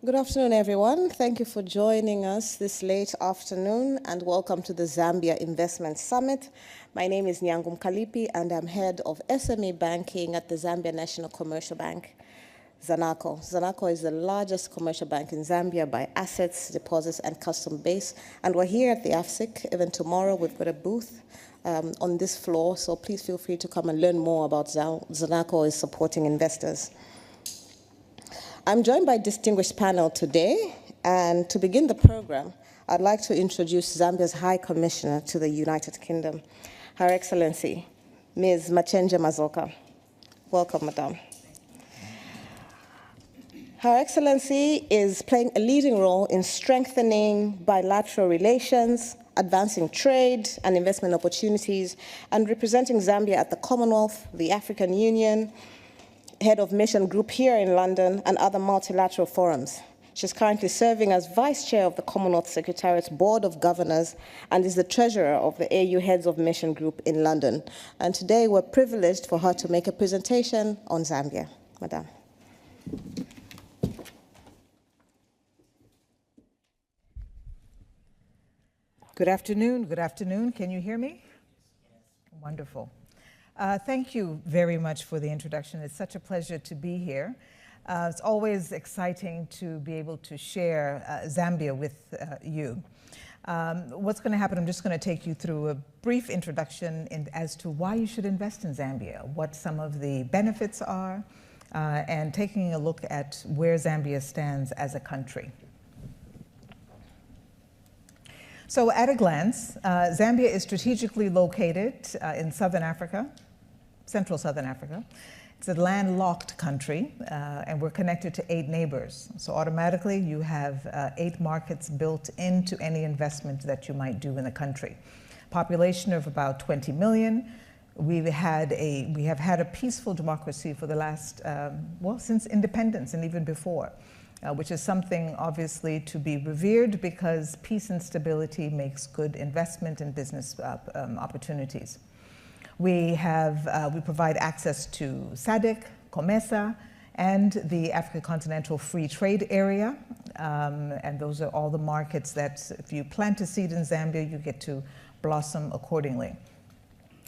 Good afternoon, everyone. Thank you for joining us this late afternoon and welcome to the Zambia Investment Summit. My name is Nyangong Kalipi and I'm head of SME banking at the Zambia National Commercial Bank, ZANACO. ZANACO is the largest commercial bank in Zambia by assets, deposits, and customer base. And we're here at the AFSIC. Even tomorrow, we've got a booth on this floor, so please feel free to come and learn more about ZANACO is supporting investors. I'm joined by a distinguished panel today, and to begin the program, I'd like to introduce Zambia's High Commissioner to the United Kingdom, Her Excellency, Ms. Machenje Mazoka. Welcome, Madam. Her Excellency is playing a leading role in strengthening bilateral relations, advancing trade and investment opportunities, and representing Zambia at the Commonwealth, the African Union, head of mission group here in London, and other multilateral forums. She's currently serving as Vice Chair of the Commonwealth Secretariat's Board of Governors and is the Treasurer of the AU Heads of Mission Group in London. And today we're privileged for her to make a presentation on Zambia. Madam. Good afternoon. Good afternoon. Can you hear me? Wonderful. Thank you very much for the introduction. It's such a pleasure to be here. It's always exciting to be able to share Zambia with you. What's going to happen, I'm just going to take you through a brief introduction as to why you should invest in Zambia, what some of the benefits are, and taking a look at where Zambia stands as a country. So at a glance, Zambia is strategically located in Southern Africa, Central Southern Africa. It's a landlocked country, and we're connected to 8 neighbors. So automatically you have 8 markets built into any investment that you might do in the country. Population of about 20 million. We have had a peaceful democracy for the last, well, since independence and even before. Which is something obviously to be revered because peace and stability makes good investment and business opportunities. We provide access to SADC, COMESA, and the African Continental Free Trade Area. And those are all the markets that if you plant a seed in Zambia, you get to blossom accordingly.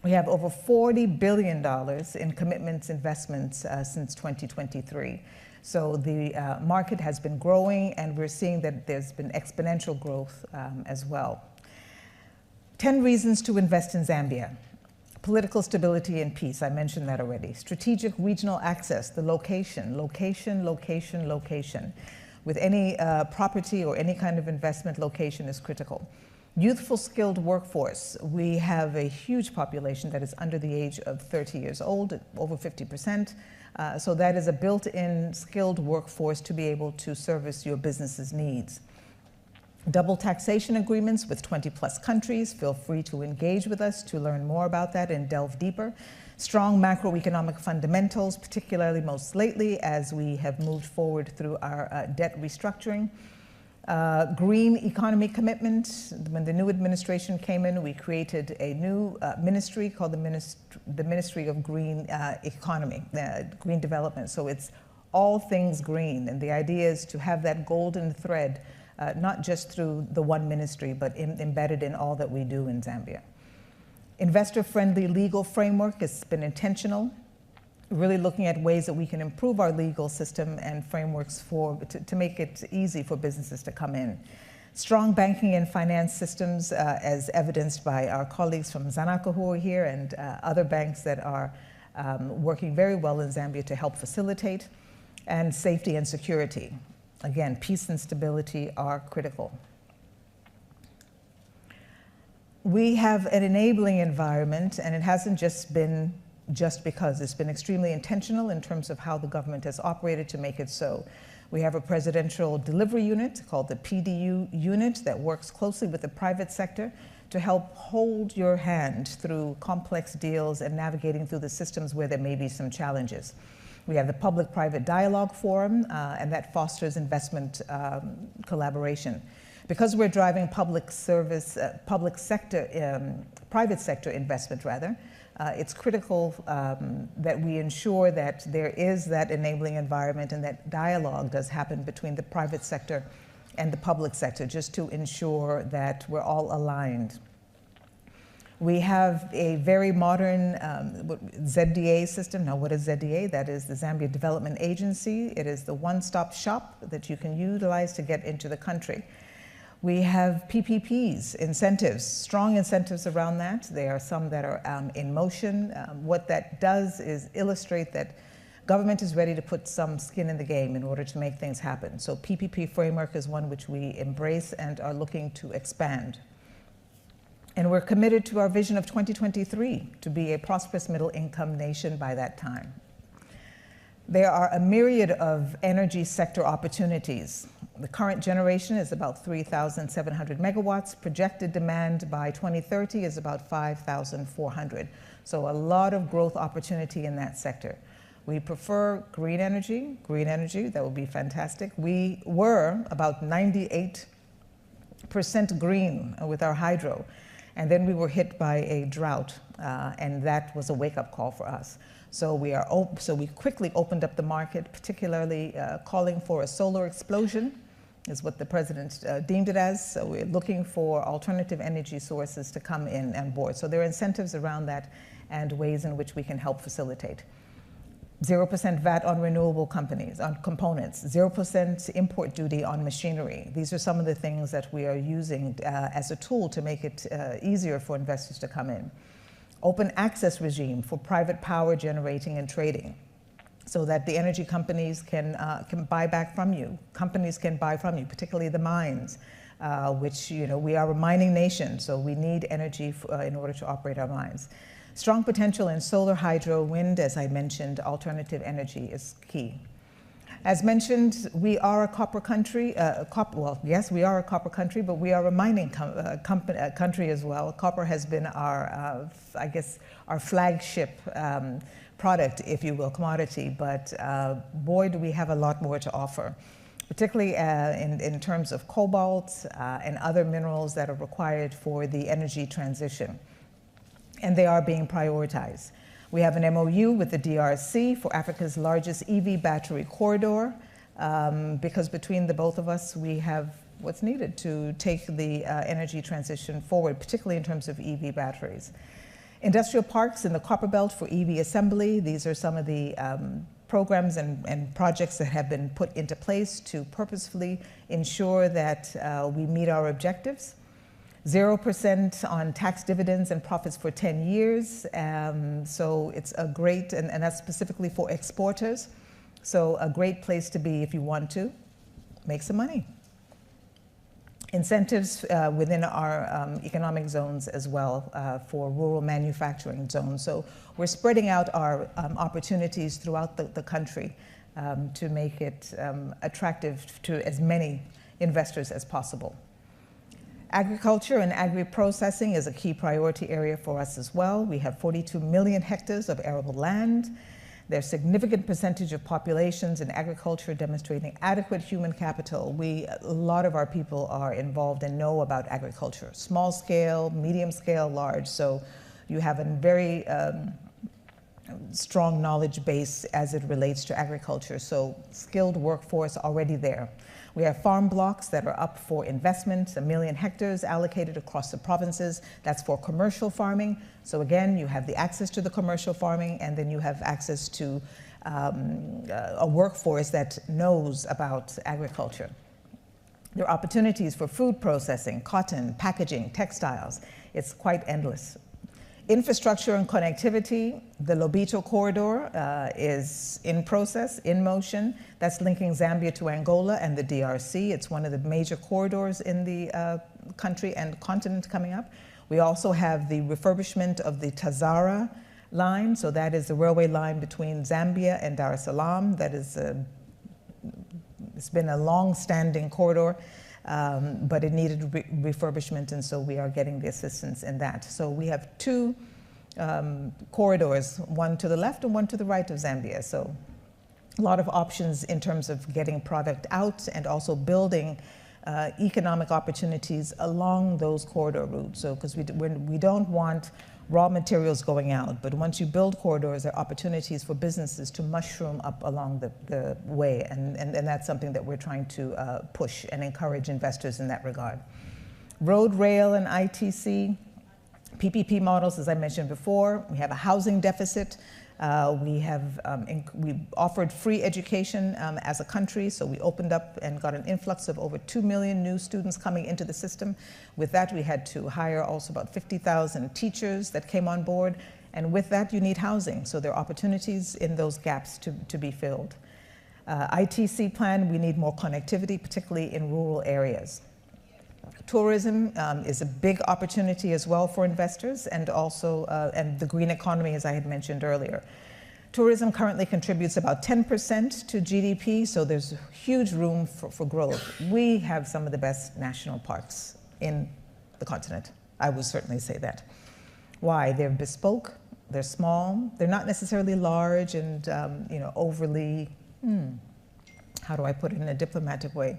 We have over $40 billion in commitments investments since 2023. So the market has been growing, and we're seeing that there's been exponential growth as well. 10 reasons to invest in Zambia. Political stability and peace, I mentioned that already. Strategic regional access, the location. With any property or any kind of investment, location is critical. Youthful skilled workforce. We have a huge population that is under the age of 30 years old, over 50%. So that is a built-in skilled workforce to be able to service your business's needs. Double taxation agreements with 20+ countries. Feel free to engage with us to learn more about that and delve deeper. Strong macroeconomic fundamentals, particularly most lately as we have moved forward through our debt restructuring. Green economy commitment. When the new administration came in, we created a new ministry called the Ministry of Green Economy, Green Development. So it's all things green. And the idea is to have that golden thread, not just through the one ministry, but embedded in all that we do in Zambia. Investor-friendly legal framework has been intentional. Really looking at ways that we can improve our legal system and frameworks to make it easy for businesses to come in. Strong banking and finance systems, as evidenced by our colleagues from ZANACO who are here and other banks that are working very well in Zambia to help facilitate. And safety and security. Again, peace and stability are critical. We have an enabling environment, and it hasn't just been because. It's been extremely intentional in terms of how the government has operated to make it so. We have a presidential delivery unit called the PDU unit that works closely with the private sector to help hold your hand through complex deals and navigating through the systems where there may be some challenges. We have the Public-Private Dialogue Forum, and that fosters investment collaboration. Because we're driving private sector investment rather, It's critical that we ensure that there is that enabling environment and that dialogue does happen between the private sector and the public sector, just to ensure that we're all aligned. We have a very modern ZDA system. Now, what is ZDA? That is the Zambia Development Agency. It is the one-stop shop that you can utilize to get into the country. We have PPPs, incentives, strong incentives around that. There are some that are in motion. What that does is illustrate that government is ready to put some skin in the game in order to make things happen. So PPP framework is one which we embrace and are looking to expand. And we're committed to our vision of 2023 to be a prosperous middle-income nation by that time. There are a myriad of energy sector opportunities. The current generation is about 3,700 megawatts. Projected demand by 2030 is about 5,400. So a lot of growth opportunity in that sector. We prefer green energy, that would be fantastic. We were about 98% green with our hydro. And then we were hit by a drought, and that was a wake-up call for us. So we quickly opened up the market, particularly calling for a solar explosion, is what the president deemed it as. So we're looking for alternative energy sources to come in and board. So there are incentives around that and ways in which we can help facilitate. 0% VAT on renewable companies, on components, 0% import duty on machinery. These are some of the things that we are using as a tool to make it easier for investors to come in. Open access regime for private power generating and trading, so that the energy companies can buy back from you. Companies can buy from you, particularly the mines, which, we are a mining nation, so we need energy in order to operate our mines. Strong potential in solar, hydro, wind, as I mentioned, alternative energy is key. As mentioned, we are a copper country. Well, yes, we are a copper country, but we are a mining country as well. Copper has been our, I guess, our flagship product, if you will, commodity. But boy, do we have a lot more to offer, particularly in terms of cobalt and other minerals that are required for the energy transition. And they are being prioritized. We have an MOU with the DRC for Africa's largest EV battery corridor, because between the both of us, we have what's needed to take the energy transition forward, particularly in terms of EV batteries. Industrial parks in the Copperbelt for EV assembly. These are some of the programs and projects that have been put into place to purposefully ensure that we meet our objectives. 0% on tax dividends and profits for 10 years. So it's a great, and that's specifically for exporters. So a great place to be if you want to make some money. Incentives within our economic zones as well for rural manufacturing zones. So we're spreading out our opportunities throughout the country to make it attractive to as many investors as possible. Agriculture and agri-processing is a key priority area for us as well. We have 42 million hectares of arable land. There's significant percentage of populations in agriculture demonstrating adequate human capital. A lot of our people are involved and know about agriculture, small scale, medium scale, large. So you have a very strong knowledge base as it relates to agriculture. So skilled workforce already there. We have farm blocks that are up for investment, 1 million hectares allocated across the provinces. That's for commercial farming. So again, you have the access to the commercial farming, and then you have access to a workforce that knows about agriculture. There are opportunities for food processing, cotton, packaging, textiles. It's quite endless. Infrastructure and connectivity, the Lobito corridor is in process, in motion. That's linking Zambia to Angola and the DRC. It's one of the major corridors in the country and continent coming up. We also have the refurbishment of the Tazara line. So that is the railway line between Zambia and Dar es Salaam. That is, it's been a long-standing corridor. But it needed refurbishment, and so we are getting the assistance in that. So we have two corridors, one to the left and one to the right of Zambia. So a lot of options in terms of getting product out and also building economic opportunities along those corridor routes. So because we don't want raw materials going out. But once you build corridors, there are opportunities for businesses to mushroom up along the way. And that's something that we're trying to push and encourage investors in that regard. Road, rail, and ITC, PPP models, as I mentioned before. We have a housing deficit. We offered free education as a country, so we opened up and got an influx of over 2 million new students coming into the system. With that, we had to hire also about 50,000 teachers that came on board, and with that, you need housing, so there are opportunities in those gaps to be filled. ITC plan, we need more connectivity, particularly in rural areas. Tourism is a big opportunity as well for investors, and also and the green economy, as I had mentioned earlier. Tourism currently contributes about 10% to GDP, so there's huge room for growth. We have some of the best national parks in the continent. I would certainly say that. Why? They're bespoke, they're small, they're not necessarily large and overly, how do I put it in a diplomatic way?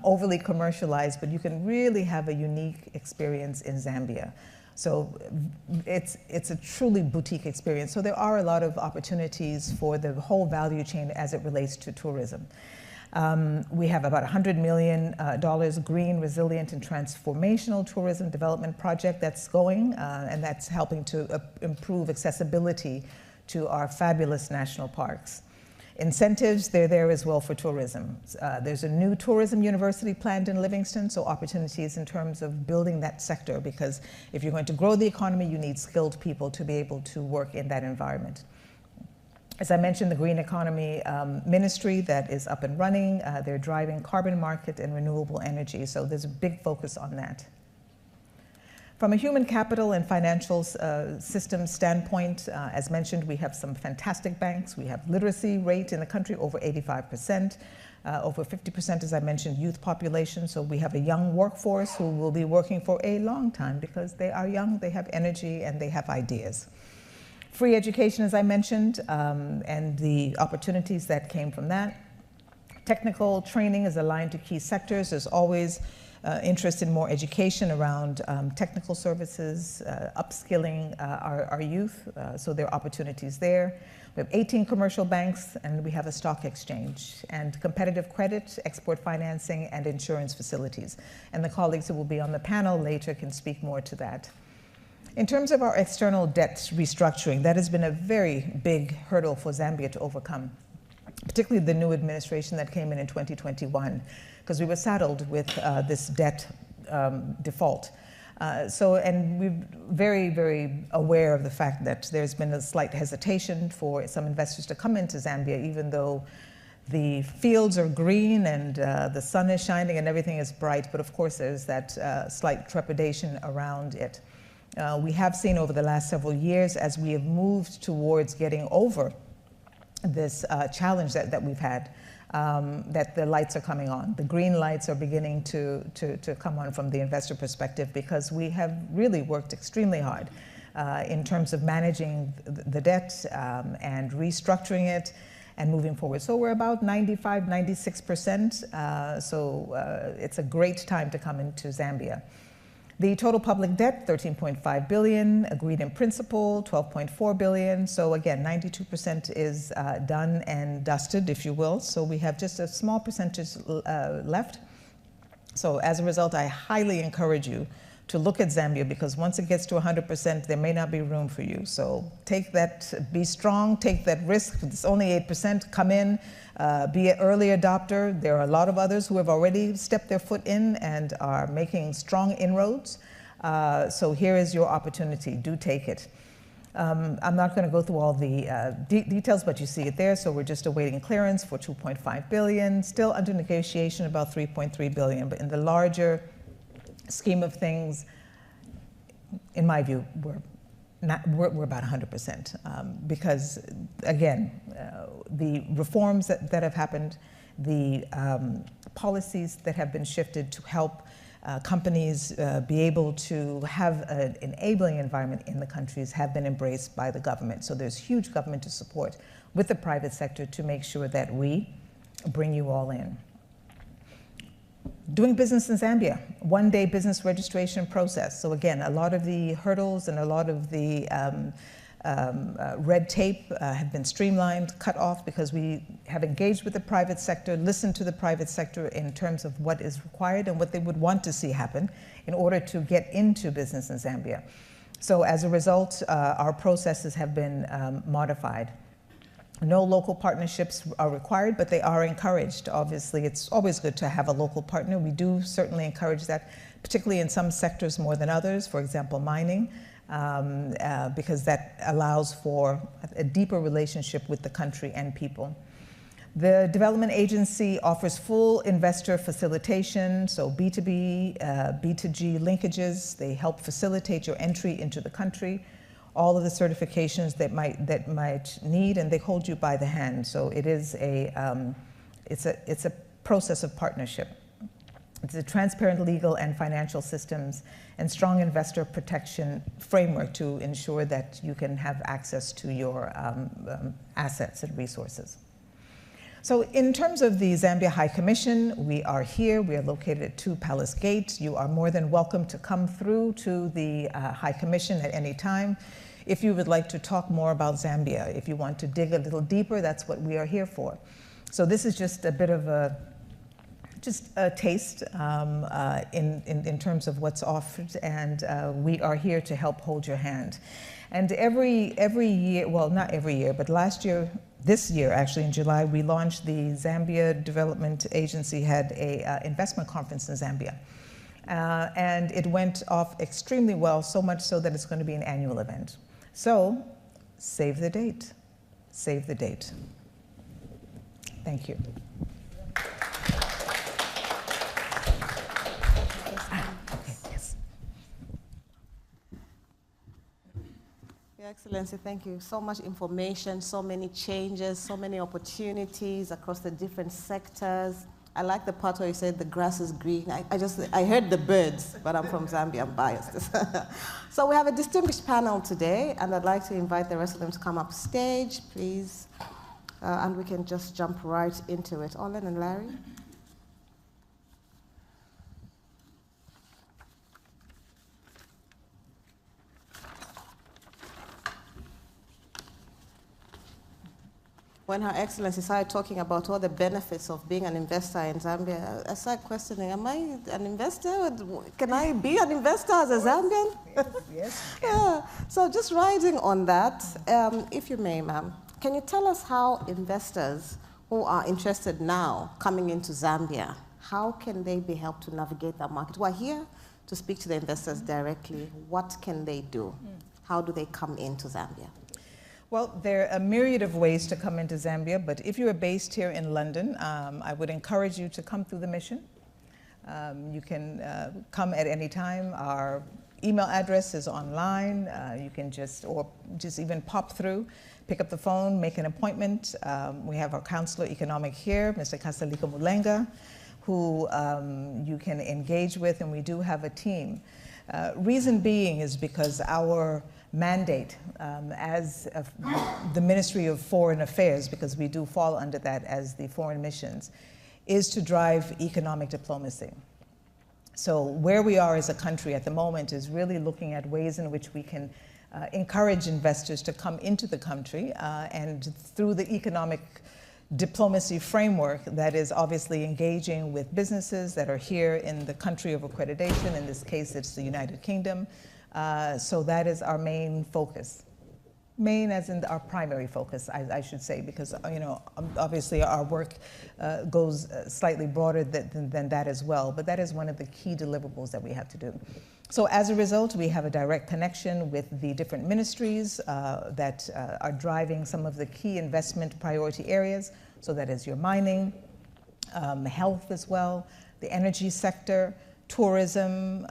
Overly commercialized, but you can really have a unique experience in Zambia. So it's a truly boutique experience. So there are a lot of opportunities for the whole value chain as it relates to tourism. We have about $100 million green, resilient, and transformational tourism development project that's going, and that's helping to improve accessibility to our fabulous national parks. Incentives, they're there as well for tourism. There's a new tourism university planned in Livingston, so opportunities in terms of building that sector, because if you're going to grow the economy, you need skilled people to be able to work in that environment. As I mentioned, the Green Economy Ministry that is up and running, they're driving carbon market and renewable energy, so there's a big focus on that. From a human capital and financial system standpoint, as mentioned, we have some fantastic banks. We have literacy rate in the country over 85%, over 50%, as I mentioned, youth population. So we have a young workforce who will be working for a long time because they are young, they have energy, and they have ideas. Free education, as I mentioned, and the opportunities that came from that. Technical training is aligned to key sectors. There's always interest in more education around technical services, upskilling our youth, so there are opportunities there. We have 18 commercial banks, and we have a stock exchange, and competitive credit, export financing, and insurance facilities. And the colleagues who will be on the panel later can speak more to that. In terms of our external debt restructuring, that has been a very big hurdle for Zambia to overcome, particularly the new administration that came in 2021. Because we were saddled with this debt default. And we're very, very aware of the fact that there's been a slight hesitation for some investors to come into Zambia, even though the fields are green and the sun is shining and everything is bright, but of course there's that slight trepidation around it. We have seen over the last several years, as we have moved towards getting over this challenge that we've had, that the lights are coming on. The green lights are beginning to come on from the investor perspective, because we have really worked extremely hard in terms of managing the debt and restructuring it and moving forward. So we're about 95, 96%. So it's a great time to come into Zambia. The total public debt, 13.5 billion, agreed in principle, 12.4 billion. So again, 92% is done and dusted, if you will. So we have just a small percentage left. So as a result, I highly encourage you to look at Zambia, because once it gets to 100%, there may not be room for you. So take that, be strong, take that risk. It's only 8%, come in, be an early adopter. There are a lot of others who have already stepped their foot in and are making strong inroads. So here is your opportunity, do take it. I'm not going to go through all the details, but you see it there. So we're just awaiting clearance for 2.5 billion, still under negotiation about 3.3 billion, but in the larger scheme of things, in my view, we're about 100%, because again, the reforms that have happened, the policies that have been shifted to help companies be able to have an enabling environment in the countries have been embraced by the government. So there's huge governmental support with the private sector to make sure that we bring you all in. Doing business in Zambia, one-day business registration process. So again, a lot of the hurdles and a lot of the red tape have been streamlined, cut off, because we have engaged with the private sector, listened to the private sector in terms of what is required and what they would want to see happen in order to get into business in Zambia. So as a result, our processes have been modified. No local partnerships are required, but they are encouraged. Obviously, it's always good to have a local partner. We do certainly encourage that, particularly in some sectors more than others, for example, mining, because that allows for a deeper relationship with the country and people. The development agency offers full investor facilitation, so B2B, B2G linkages. They help facilitate your entry into the country, all of the certifications that might need, and they hold you by the hand. So it is it's a process of partnership. It's a transparent legal and financial systems and strong investor protection framework to ensure that you can have access to your assets and resources. So in terms of the Zambia High Commission, we are here. We are located at 2 Palace Gate. You are more than welcome to come through to the High Commission at any time. If you would like to talk more about Zambia, if you want to dig a little deeper, that's what we are here for. So this is just a bit of a taste in terms of what's offered, and we are here to help hold your hand. And every year, well, not every year, but this year actually in July, we launched the Zambia Development Agency had a investment conference in Zambia. And it went off extremely well, so much so that it's going to be an annual event. So save the date, save the date. Thank you. Your Excellency, thank you. So much information, so many changes, so many opportunities across the different sectors. I like the part where you said the grass is green. I heard the birds, but I'm from Zambia, I'm biased. So we have a distinguished panel today, and I'd like to invite the rest of them to come up stage, please. And we can just jump right into it. Olen and Larry. When Her Excellency started talking about all the benefits of being an investor in Zambia, I started questioning, am I an investor? Can I be an investor as a Zambian? Yes. Yeah. So just riding on that, if you may, ma'am, can you tell us how investors who are interested now coming into Zambia, how can they be helped to navigate that market? We're here to speak to the investors directly. What can they do? How do they come into Zambia? Well, there are a myriad of ways to come into Zambia, but if you are based here in London, I would encourage you to come through the mission. You can come at any time. Our email address is online. You can just even pop through, pick up the phone, make an appointment. We have our counselor economic here, Mr. Kasaliko Mulenga, who you can engage with, and we do have a team. Reason being is because our mandate as the Ministry of Foreign Affairs, because we do fall under that as the foreign missions, is to drive economic diplomacy. So where we are as a country at the moment is really looking at ways in which we can encourage investors to come into the country, and through the economic diplomacy framework that is obviously engaging with businesses that are here in the country of accreditation. In this case, it's the United Kingdom. So that is our main focus. Main as in our primary focus, I should say, because obviously our work goes slightly broader than that as well, but that is one of the key deliverables that we have to do. So as a result, we have a direct connection with the different ministries that are driving some of the key investment priority areas. So that is your mining, health as well, the energy sector, tourism,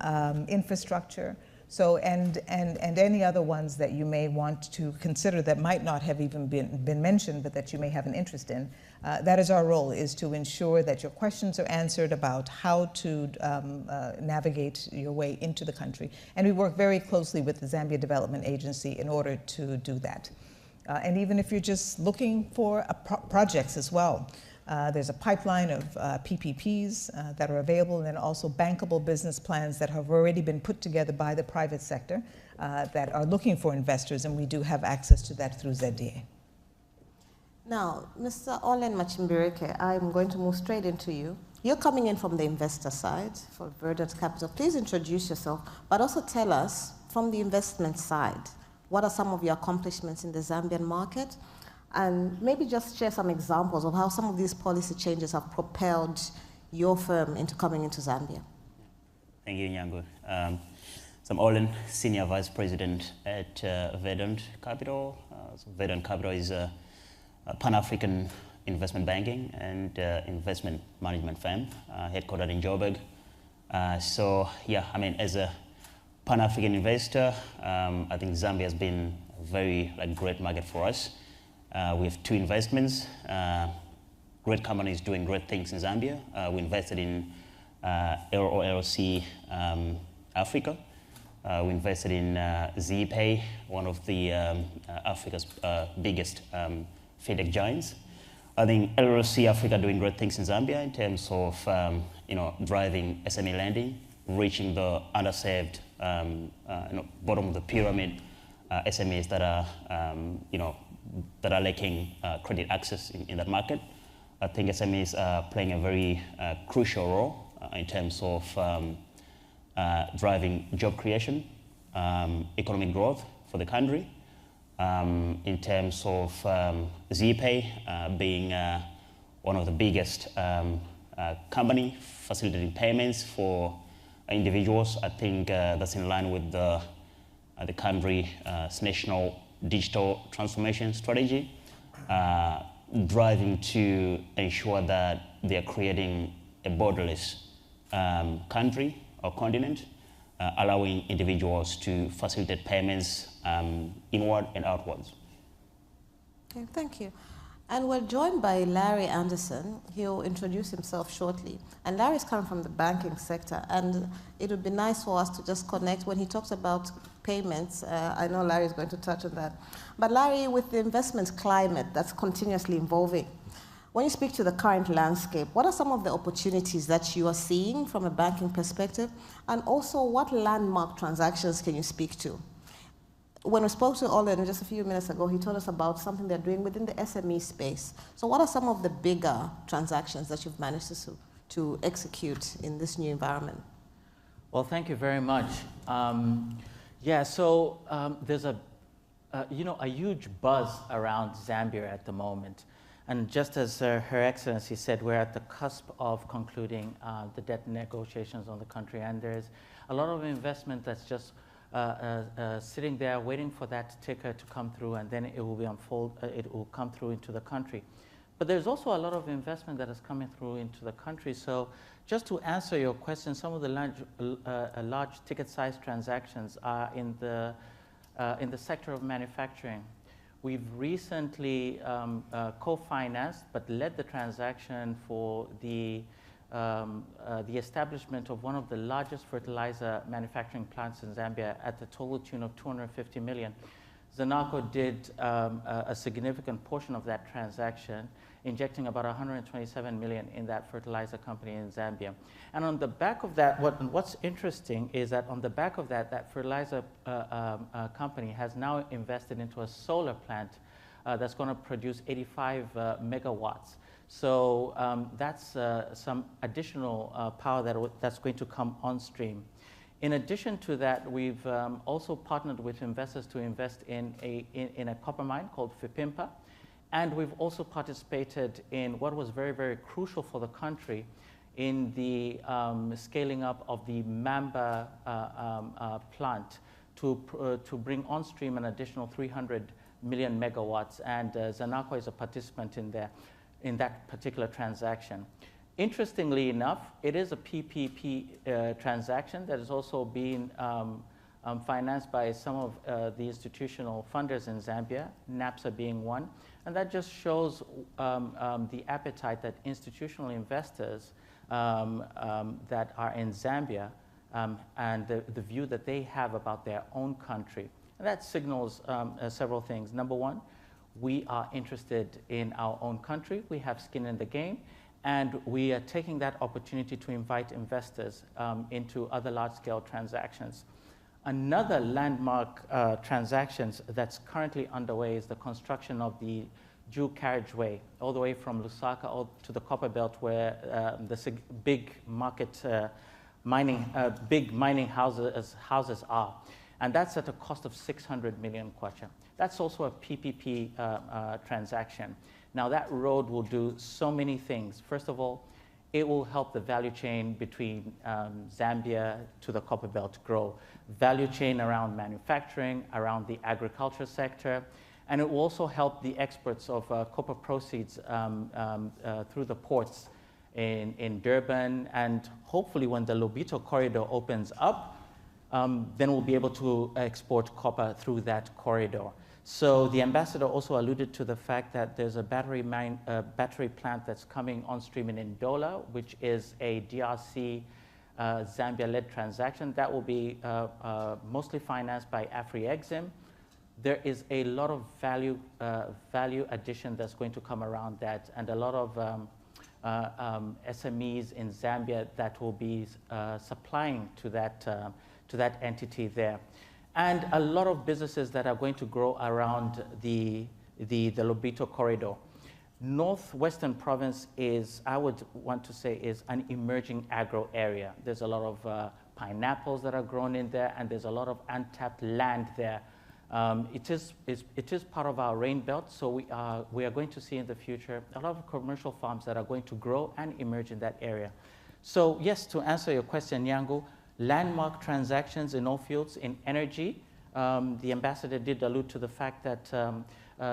infrastructure. So, and any other ones that you may want to consider that might not have even been mentioned, but that you may have an interest in. That is our role, is to ensure that your questions are answered about how to navigate your way into the country. And we work very closely with the Zambia Development Agency in order to do that. And even if you're just looking for projects as well, There's a pipeline of PPPs that are available, and then also bankable business plans that have already been put together by the private sector that are looking for investors, and we do have access to that through ZDA. Now, Mr. Olen Machimbireke, I'm going to move straight into you. You're coming in from the investor side for Verdant Capital. Please introduce yourself, but also tell us from the investment side, what are some of your accomplishments in the Zambian market? And maybe just share some examples of how some of these policy changes have propelled your firm into coming into Zambia. Thank you, Nyangong. So I'm Olen, Senior Vice President at Verdant Capital. So Verdant Capital is a Pan-African investment banking and investment management firm headquartered in Joburg. So yeah, I mean, as a Pan-African investor, I think Zambia has been a very great market for us. We have two investments, great companies doing great things in Zambia. We invested in LLC Africa. We invested in ZPay, one of the Africa's biggest fintech giants. I think LLC Africa doing great things in Zambia in terms of driving SME lending, reaching the underserved, bottom of the pyramid SMEs that are that are lacking credit access in that market. I think SMEs are playing a very crucial role in terms of driving job creation, economic growth for the country. In terms of ZPay being one of the biggest company facilitating payments for individuals, I think that's in line with the country's national digital transformation strategy, driving to ensure that they are creating a borderless country or continent, allowing individuals to facilitate payments inward and outwards. Okay, thank you. And we're joined by Larry Anderson. He'll introduce himself shortly. And Larry's coming from the banking sector, and it would be nice for us to just connect when he talks about payments. I know Larry's going to touch on that. But Larry, with the investment climate that's continuously evolving, when you speak to the current landscape, what are some of the opportunities that you are seeing from a banking perspective? And also, what landmark transactions can you speak to? When we spoke to Olen just a few minutes ago, he told us about something they're doing within the SME space. So what are some of the bigger transactions that you've managed to execute in this new environment? Well, thank you very much. There's a huge buzz around Zambia at the moment. And just as Her Excellency said, we're at the cusp of concluding the debt negotiations on the country, and there's a lot of investment that's just sitting there waiting for that ticker to come through, and then it will be it will come through into the country. But there's also a lot of investment that is coming through into the country. So just to answer your question, some of the large ticket size transactions are in the sector of manufacturing. We've recently co-financed but led the transaction for the establishment of one of the largest fertilizer manufacturing plants in Zambia at the total tune of 250 million. Zanaco did a significant portion of that transaction, injecting about 127 million in that fertilizer company in Zambia. And on the back of that, what's interesting is that on the back of that, that fertilizer company has now invested into a solar plant that's going to produce 85 megawatts. So that's some additional power that's going to come on stream. In addition to that, we've also partnered with investors to invest in a copper mine called Fipimpa. And we've also participated in what was very, very crucial for the country in the scaling up of the Mamba plant to bring on stream an additional 300 million megawatts. And Zanaco is a participant in that particular transaction. Interestingly enough, it is a PPP transaction that is also being financed by some of the institutional funders in Zambia, NAPSA being one. And that just shows the appetite that institutional investors that are in Zambia and the view that they have about their own country. And that signals several things. Number one, we are interested in our own country, we have skin in the game, and we are taking that opportunity to invite investors into other large-scale transactions. Another landmark transactions that's currently underway is the construction of the dual carriageway all the way from Lusaka all to the Copper Belt, where the big mining houses are. And that's at a cost of 600 million kwacha. That's also a PPP transaction. Now that road will do so many things. First of all, it will help the value chain between Zambia to the Copper Belt grow. Value chain around manufacturing, around the agriculture sector, and it will also help the exports of copper proceeds through the ports in Durban, and hopefully when the Lobito corridor opens up, then we'll be able to export copper through that corridor. So the ambassador also alluded to the fact that there's a battery plant that's coming on stream in Ndola, which is a DRC Zambia-led transaction that will be mostly financed by AfriExim. There is a lot of value addition that's going to come around that, and a lot of SMEs in Zambia that will be supplying to that entity there. And a lot of businesses that are going to grow around the Lobito corridor. Northwestern province is, I would want to say, is an emerging agro area. There's a lot of pineapples that are grown in there, and there's a lot of untapped land there. It is part of our rain belt, so we are going to see in the future a lot of commercial farms that are going to grow and emerge in that area. So yes, to answer your question, Nyango, landmark transactions in all fields. In energy, the ambassador did allude to the fact that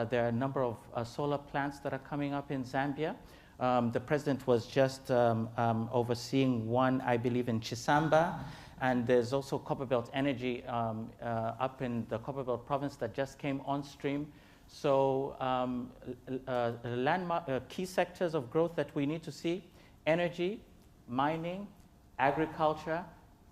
there are a number of solar plants that are coming up in Zambia. The president was just overseeing one, I believe, in Chisamba. And there's also Copperbelt Energy up in the Copperbelt province that just came on stream. So landmark, key sectors of growth that we need to see: energy, mining, agriculture,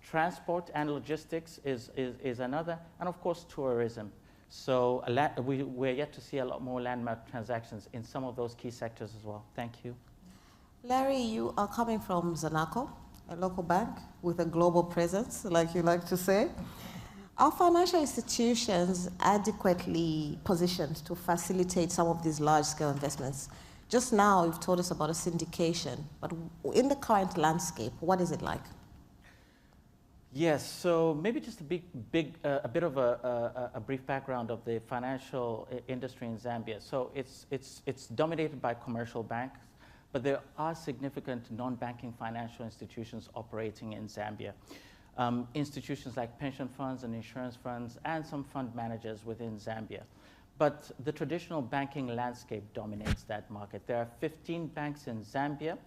transport and logistics is another, and of course tourism. So we're yet to see a lot more landmark transactions in some of those key sectors as well. Thank you. Larry, you are coming from Zanaco, a local bank with a global presence, like you like to say. Are financial institutions adequately positioned to facilitate some of these large-scale investments? Just now, you've told us about a syndication, but in the current landscape, what is it like? Yes, so maybe just a bit of a brief background of the financial industry in Zambia. So it's dominated by commercial banks, but there are significant non-banking financial institutions operating in Zambia. Institutions like pension funds and insurance funds and some fund managers within Zambia. But the traditional banking landscape dominates that market. There are 15 banks in Zambia.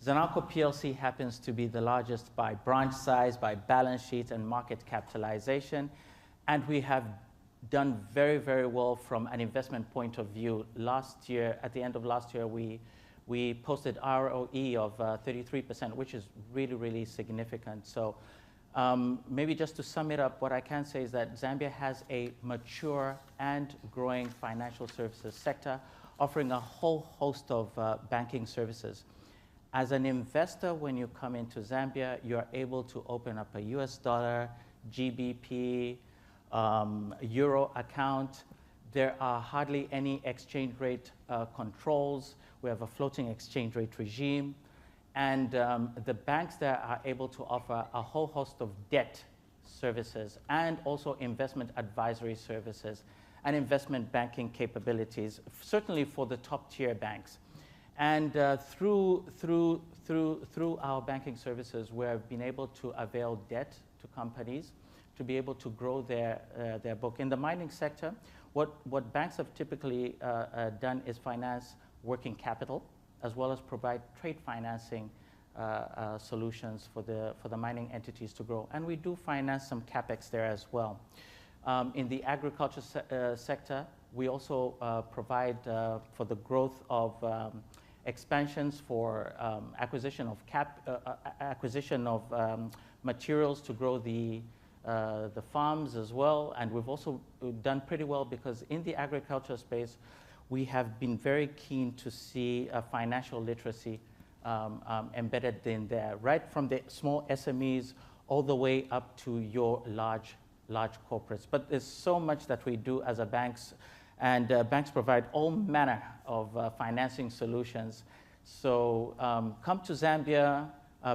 Zanaco PLC happens to be the largest by branch size, by balance sheet and market capitalization. And we have done very, very well from an investment point of view. Last year, at the end of last year, we posted ROE of 33%, which is really, really significant. So maybe just to sum it up, what I can say is that Zambia has a mature and growing financial services sector, offering a whole host of banking services. As an investor, when you come into Zambia, you're able to open up a US dollar, GBP, Euro account. There are hardly any exchange rate controls. We have a floating exchange rate regime. And the banks there are able to offer a whole host of debt services and also investment advisory services and investment banking capabilities, certainly for the top tier banks. And through our banking services, we have been able to avail debt to companies to be able to grow their book. In the mining sector, what banks have typically done is finance working capital, as well as provide trade financing solutions for the mining entities to grow. And we do finance some CapEx there as well. In the agriculture sector, we also provide for the growth of expansions for acquisition of materials to grow the farms as well. And we've also done pretty well because in the agriculture space, we have been very keen to see financial literacy embedded in there, right from the small SMEs all the way up to your large corporates. But there's so much that we do as a banks, and banks provide all manner of financing solutions. So come to Zambia,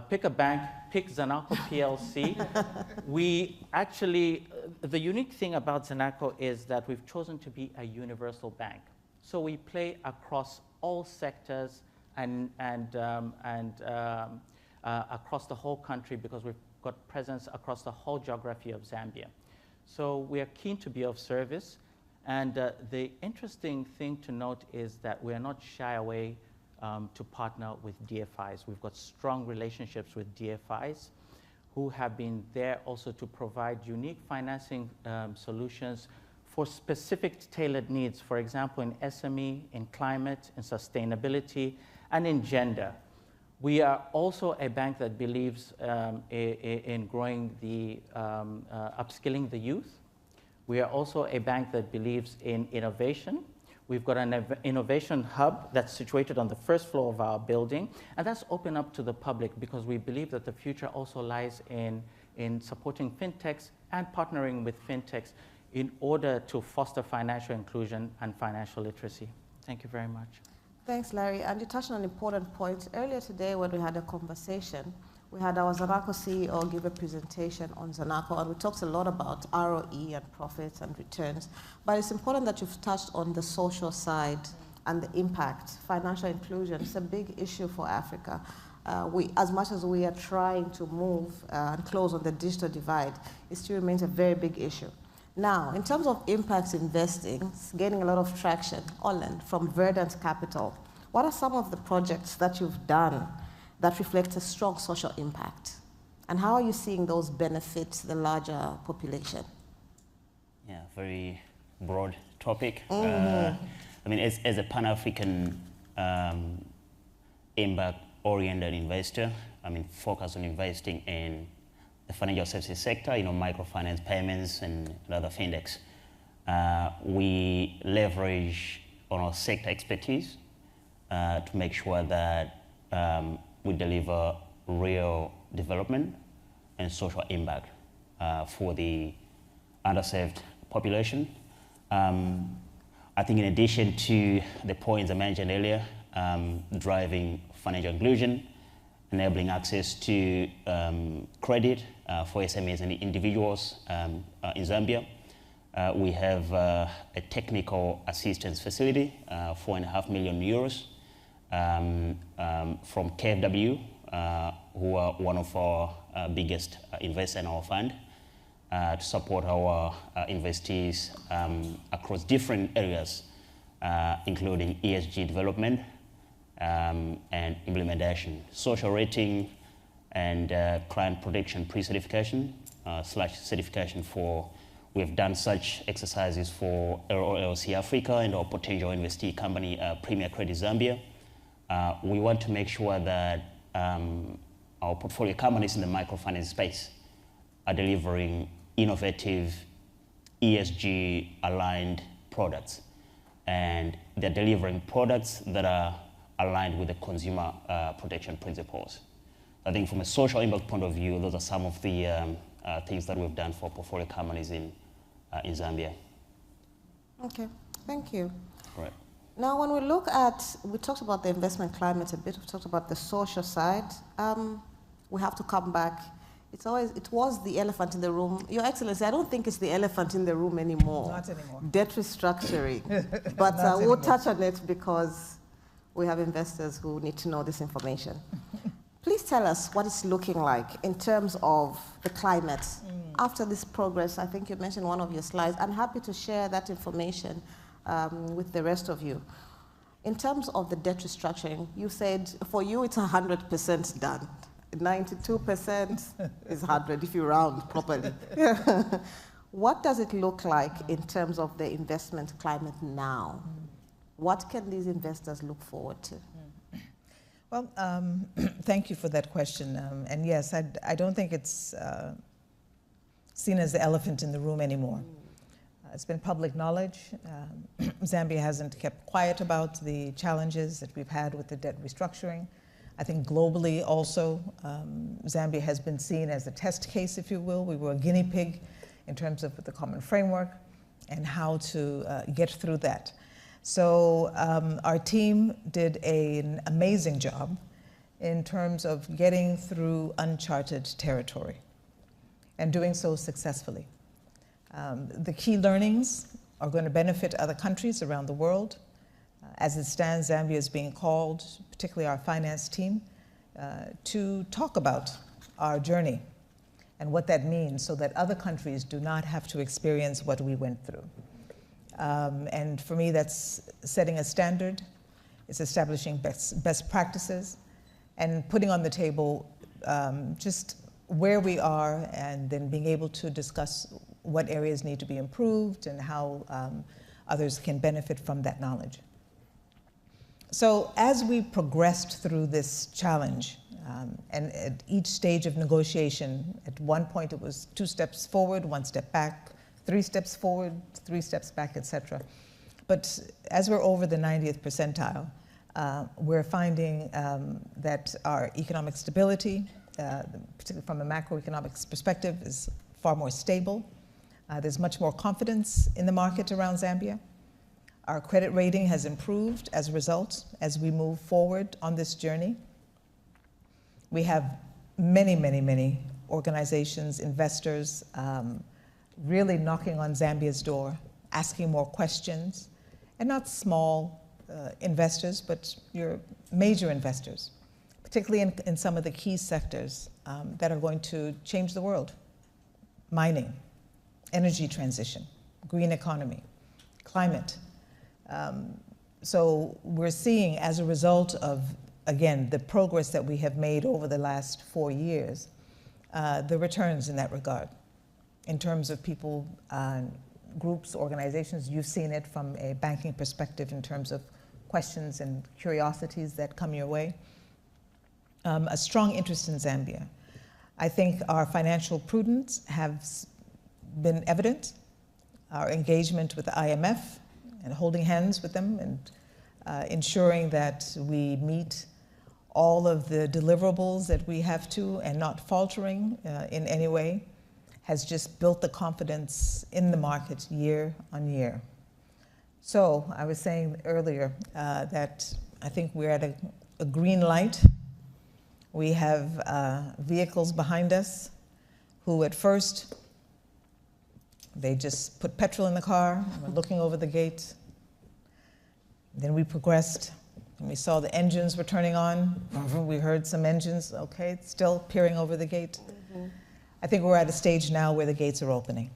pick a bank, pick Zanaco PLC. We actually, the unique thing about Zanaco is that we've chosen to be a universal bank. So we play across all sectors and across the whole country, because we've got presence across the whole geography of Zambia. So we are keen to be of service. And the interesting thing to note is that we are not shy away to partner with DFIs. We've got strong relationships with DFIs who have been there also to provide unique financing solutions for specific tailored needs, for example, in SME, in climate, in sustainability, and in gender. We are also a bank that believes in growing the, upskilling the youth. We are also a bank that believes in innovation. We've got an innovation hub that's situated on the first floor of our building, and that's open up to the public because we believe that the future also lies in supporting fintechs and partnering with fintechs in order to foster financial inclusion and financial literacy. Thank you very much. Thanks, Larry. And you touched on an important point. Earlier today when we had a conversation, we had our Zanaco CEO give a presentation on Zanaco, and we talked a lot about ROE and profits and returns. But it's important that you've touched on the social side and the impact. Financial inclusion is a big issue for Africa. As much as we are trying to move and close on the digital divide, it still remains a very big issue. Now, in terms of impact investing, it's gaining a lot of traction. Olen, from Verdant Capital, what are some of the projects that you've done that reflect a strong social impact? And how are you seeing those benefit the larger population? Yeah, very broad topic. I mean, as a Pan-African impact-oriented investor, I mean, focus on investing in the financial services sector, you know, microfinance, payments, and other fintechs. We leverage on our sector expertise to make sure that we deliver real development and social impact for the underserved population. I think in addition to the points I mentioned earlier, driving financial inclusion, enabling access to credit for SMEs and individuals in Zambia. We have a technical assistance facility, 4.5 million euros from KfW, who are one of our biggest investors in our fund, to support our investees across different areas, including ESG development and implementation, social rating, and client protection pre-certification / certification for. We have done such exercises for LLC Africa and our potential investee company, Premier Credit Zambia. We want to make sure that our portfolio companies in the microfinance space are delivering innovative, ESG-aligned products. And they're delivering products that are aligned with the consumer protection principles. I think from a social impact point of view, those are some of the things that we've done for portfolio companies in Zambia. Okay, thank you. Right. Now, when we look at, we talked about the investment climate a bit, we talked about the social side. We have to come back. It was the elephant in the room. Your Excellency, I don't think it's the elephant in the room anymore. Not anymore. Debt restructuring. But we'll touch on it because we have investors who need to know this information. Please tell us what it's looking like in terms of the climate. After this progress, I think you mentioned one of your slides. I'm happy to share that information with the rest of you. In terms of the debt restructuring, you said for you it's 100% done. 92% is 100 if you round properly. What does it look like in terms of the investment climate now? What can these investors look forward to? Well, thank you for that question. And yes, I don't think it's seen as the elephant in the room anymore. It's been public knowledge. Zambia hasn't kept quiet about the challenges that we've had with the debt restructuring. I think globally also, Zambia has been seen as a test case, if you will. We were a guinea pig in terms of the common framework and how to get through that. So our team did an amazing job in terms of getting through uncharted territory and doing so successfully. The key learnings are going to benefit other countries around the world. As it stands, Zambia is being called, particularly our finance team, to talk about our journey and what that means so that other countries do not have to experience what we went through. And for me, that's setting a standard. It's establishing best practices and putting on the table just where we are and then being able to discuss what areas need to be improved and how others can benefit from that knowledge. So as we progressed through this challenge, and at each stage of negotiation, at one point it was 2 steps forward, 1 step back, 3 steps forward, 3 steps back, etc. But as we're over the 90th percentile, we're finding that our economic stability, particularly from a macroeconomics perspective, is far more stable. There's much more confidence in the market around Zambia. Our credit rating has improved as a result as we move forward on this journey. We have many, many, many organizations, investors, really knocking on Zambia's door, asking more questions, and not small investors, but your major investors, particularly in some of the key sectors that are going to change the world: mining, energy transition, green economy, climate. So we're seeing, as a result of, again, the progress that we have made over the last 4 years, the returns in that regard. In terms of people, groups, organizations, you've seen it from a banking perspective in terms of questions and curiosities that come your way. A strong interest in Zambia. I think our financial prudence has been evident. Our engagement with the IMF and holding hands with them and ensuring that we meet all of the deliverables that we have to and not faltering in any way has just built the confidence in the market year on year. So I was saying earlier that I think we're at a green light. We have vehicles behind us who at first, they just put petrol in the car, we're looking over the gate. Then we progressed, and we saw the engines were turning on. We heard some engines, okay, still peering over the gate. I think we're at a stage now where the gates are opening.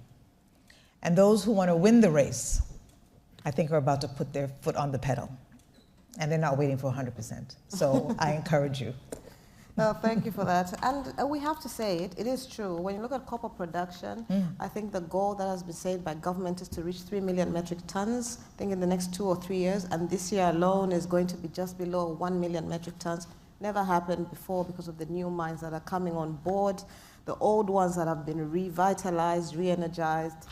And those who want to win the race, I think are about to put their foot on the pedal. And they're not waiting for 100%. So I encourage you. No, thank you for that. And we have to say it is true. When you look at copper production, I think the goal that has been set by government is to reach 3 million metric tons, I think in the next 2 or 3 years. And this year alone is going to be just below 1 million metric tons. Never happened before because of the new mines that are coming on board, the old ones that have been revitalized, re-energized.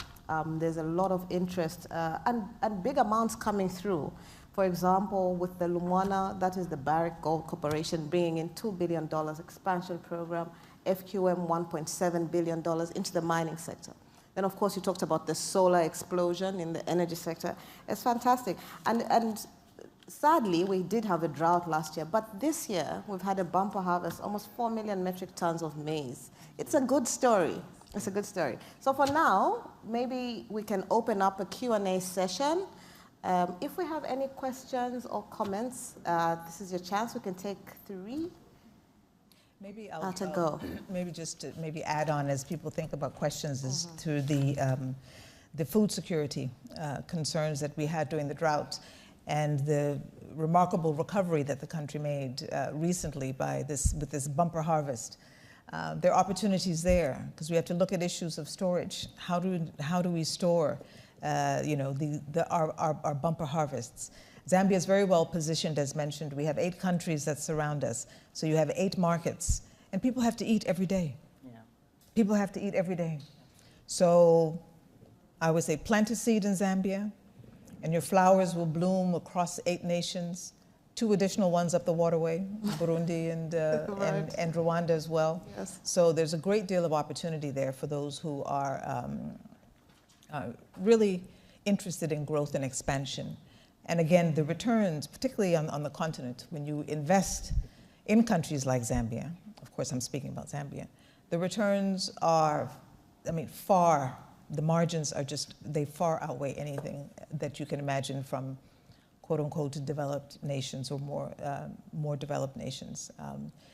There's a lot of interest and big amounts coming through. For example, with the Lumwana, that is the Barrick Gold Corporation, bringing in $2 billion expansion program, FQM $1.7 billion into the mining sector. Then, of course, you talked about the solar explosion in the energy sector. It's fantastic. And sadly, we did have a drought last year, but this year we've had a bumper harvest, almost 4 million metric tons of maize. It's a good story. It's a good story. So for now, maybe we can open up a Q&A session. If we have any questions or comments, this is your chance. We can take 3. Maybe maybe just to maybe add on as people think about questions is to the food security concerns that we had during the drought and the remarkable recovery that the country made recently with this bumper harvest. There are opportunities there because we have to look at issues of storage. How do we store our bumper harvests? Zambia is very well positioned, as mentioned. We have 8 countries that surround us. So you have 8 markets. And people have to eat every day. Yeah. People have to eat every day. So I would say plant a seed in Zambia, and your flowers will bloom across 8 nations, 2 additional ones up the waterway, Burundi and, Right. and Rwanda as well. Yes. So there's a great deal of opportunity there for those who are really interested in growth and expansion. And again, the returns, particularly on the continent, when you invest in countries like Zambia, of course I'm speaking about Zambia, the returns are, I mean, the margins are just, they far outweigh anything that you can imagine from quote unquote developed nations or more developed nations.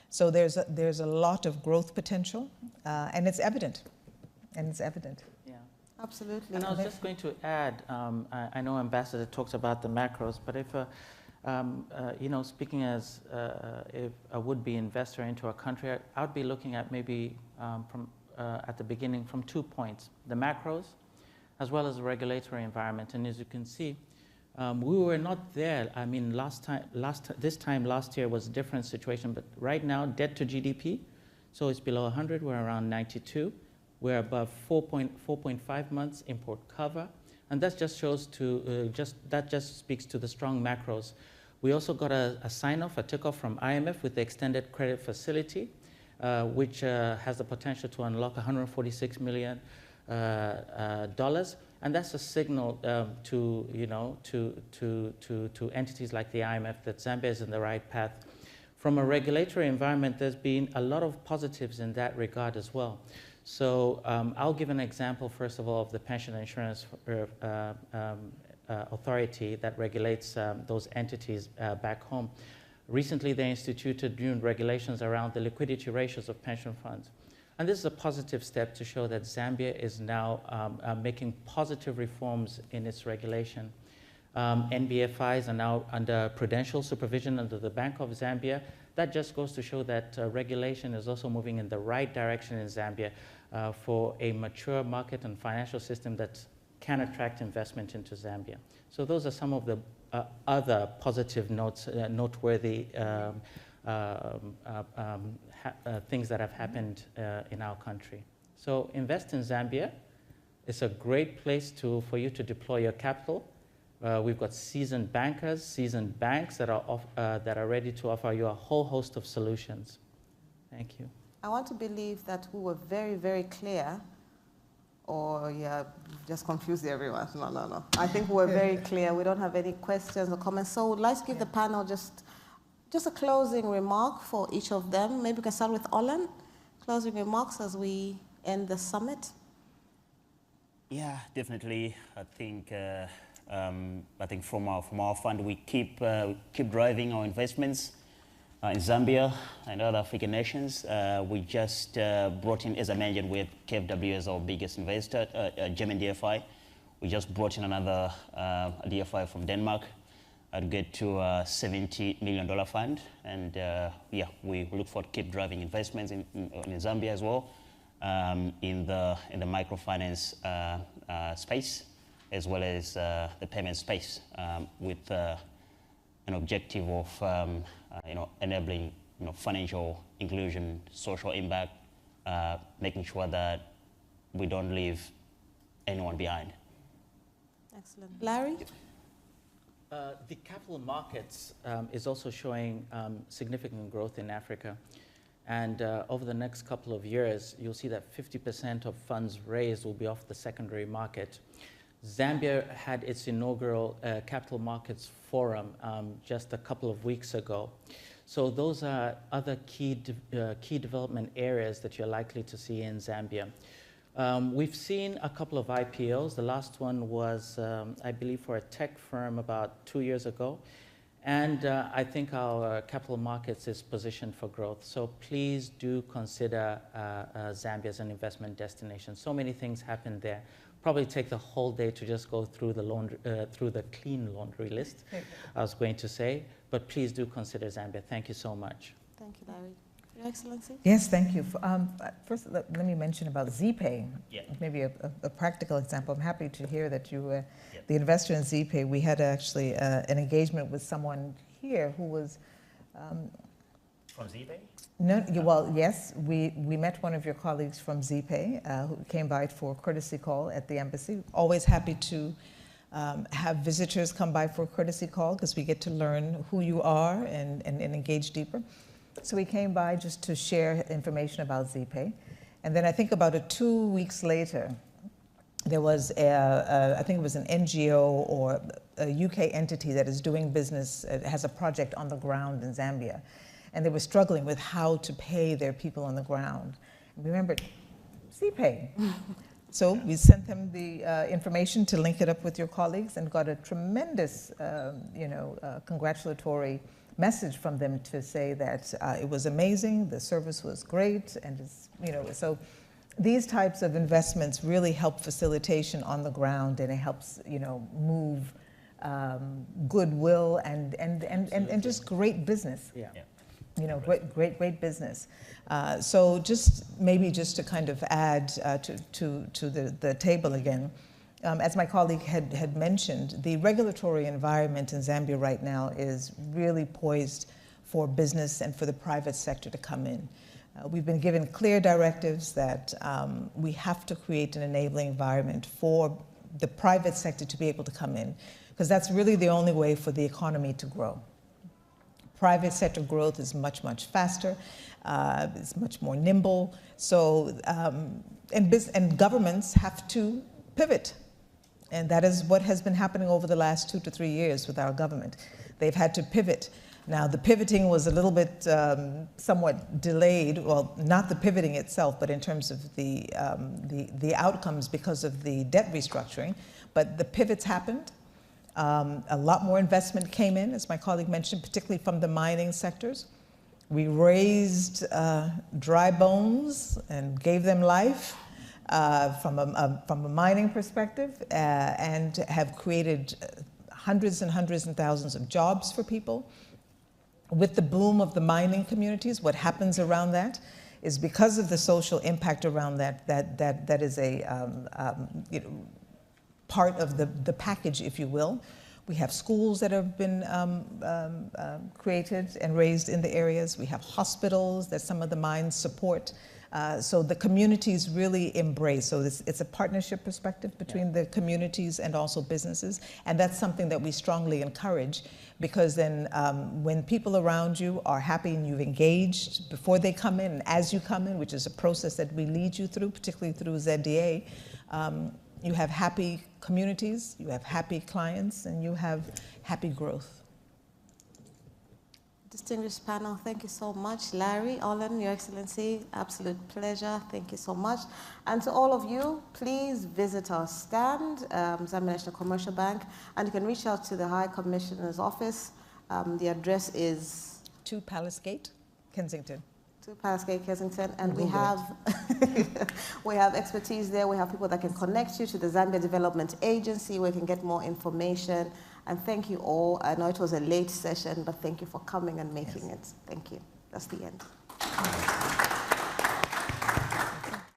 So there's a lot of growth potential, and it's evident, Yeah. Absolutely. And I was just going to add, I know Ambassador talks about the macros, but if, you know, speaking as if a would-be investor into a country, I would be looking at maybe at the beginning from 2 points, the macros, as well as the regulatory environment. And as you can see, we were not there. I mean, this time last year was a different situation, but right now, debt to GDP, so it's below 100, we're around 92. We're above 4.5 months import cover, and that just shows to that just speaks to the strong macros. We also got a sign-off, a tick-off from IMF with the extended credit facility, which has the potential to unlock $146 million, and that's a signal to, you know, to entities like the IMF that Zambia is in the right path. From a regulatory environment, there's been a lot of positives in that regard as well. So I'll give an example, first of all, of the Pension Insurance Authority that regulates those entities back home. Recently, they instituted new regulations around the liquidity ratios of pension funds. And this is a positive step to show that Zambia is now making positive reforms in its regulation. NBFIs are now under prudential supervision under the Bank of Zambia. That just goes to show that regulation is also moving in the right direction in Zambia for a mature market and financial system that can attract investment into Zambia. So those are some of the other positive notes, noteworthy things that have happened in our country. So invest in Zambia. It's a great place for you to deploy your capital. We've got seasoned bankers, seasoned banks that are ready to offer you a whole host of solutions. Thank you. I want to believe that we were very, very clear, or yeah, just confused everyone. No. I think we're very clear. We don't have any questions or comments. So we'd like to give the panel just a closing remark for each of them. Maybe we can start with Olan. Closing remarks as we end the summit. Yeah, definitely. I think from our fund, we keep driving our investments in Zambia and other African nations. We just brought in, as I mentioned, we have KfW as our biggest investor, German DFI. We just brought in another DFI from Denmark to get to a $70 million fund. And yeah, we look forward to keep driving investments in Zambia as well, in the microfinance space, as well as the payment space, with an objective of enabling financial inclusion, social impact, making sure that we don't leave anyone behind. Excellent. Larry? The capital markets is also showing significant growth in Africa. And over the next couple of years, you'll see that 50% of funds raised will be off the secondary market. Zambia had its inaugural capital markets forum just a couple of weeks ago. So those are other key development areas that you're likely to see in Zambia. We've seen a couple of IPOs. The last one was, I believe, for a tech firm about 2 years ago. And I think our capital markets is positioned for growth. So please do consider Zambia as an investment destination. So many things happen there. Probably take the whole day to just go through the clean laundry list, I was going to say. But please do consider Zambia. Thank you so much. Thank you, Larry. Your Excellency? Yes, thank you. First, let me mention about ZPay, Yeah. maybe a practical example. I'm happy to hear that you were the investor in ZPay. We had actually an engagement with someone here who was from ZPay? No, well, yes, we met one of your colleagues from ZPay who came by for a courtesy call at the embassy. Always happy to have visitors come by for a courtesy call because we get to learn who you are and engage deeper. So he came by just to share information about ZPay. And then I think about 2 weeks later, there was, I think it was an NGO or a UK entity that is doing business, has a project on the ground in Zambia. And they were struggling with how to pay their people on the ground. And we remembered, ZPay. So we sent them the information to link it up with your colleagues and got a tremendous, congratulatory message from them to say that it was amazing, the service was great, and so these types of investments really help facilitation on the ground, and it helps move goodwill and just great business. Yeah. Great business. So maybe just to kind of add to the table again, as my colleague had mentioned, the regulatory environment in Zambia right now is really poised for business and for the private sector to come in. We've been given clear directives that we have to create an enabling environment for the private sector to be able to come in, because that's really the only way for the economy to grow. Private sector growth is much, much faster. It's much more nimble. So, and governments have to pivot. And that is what has been happening over the last 2 to 3 years with our government. They've had to pivot. Now, the pivoting was a little bit somewhat delayed. Well, not the pivoting itself, but in terms of the outcomes because of the debt restructuring. But the pivots happened. A lot more investment came in, as my colleague mentioned, particularly from the mining sectors. We raised dry bones and gave them life from a mining perspective, and have created hundreds and hundreds and thousands of jobs for people. With the boom of the mining communities, what happens around that is because of the social impact around that is a part of the package, if you will. We have schools that have been created and raised in the areas. We have hospitals that some of the mines support. So the communities really embrace. So it's a partnership perspective between the communities and also businesses. And that's something that we strongly encourage, because then when people around you are happy and you've engaged before they come in and as you come in, which is a process that we lead you through, particularly through ZDA, you have happy communities, you have happy clients, and you have happy growth. Distinguished panel, thank you so much. Larry, Olin, Your Excellency, absolute pleasure. Thank you so much. And to all of you, please visit our stand, Zambia National Commercial Bank, and you can reach out to the High Commissioner's office. The address is 2 Palace Gate, Kensington. 2 Palace Gate, Kensington, and we have we have expertise there. We have people that can connect you to the Zambia Development Agency, where you can get more information. And thank you all. I know it was a late session, but thank you for coming and making it. Thank you. That's the end.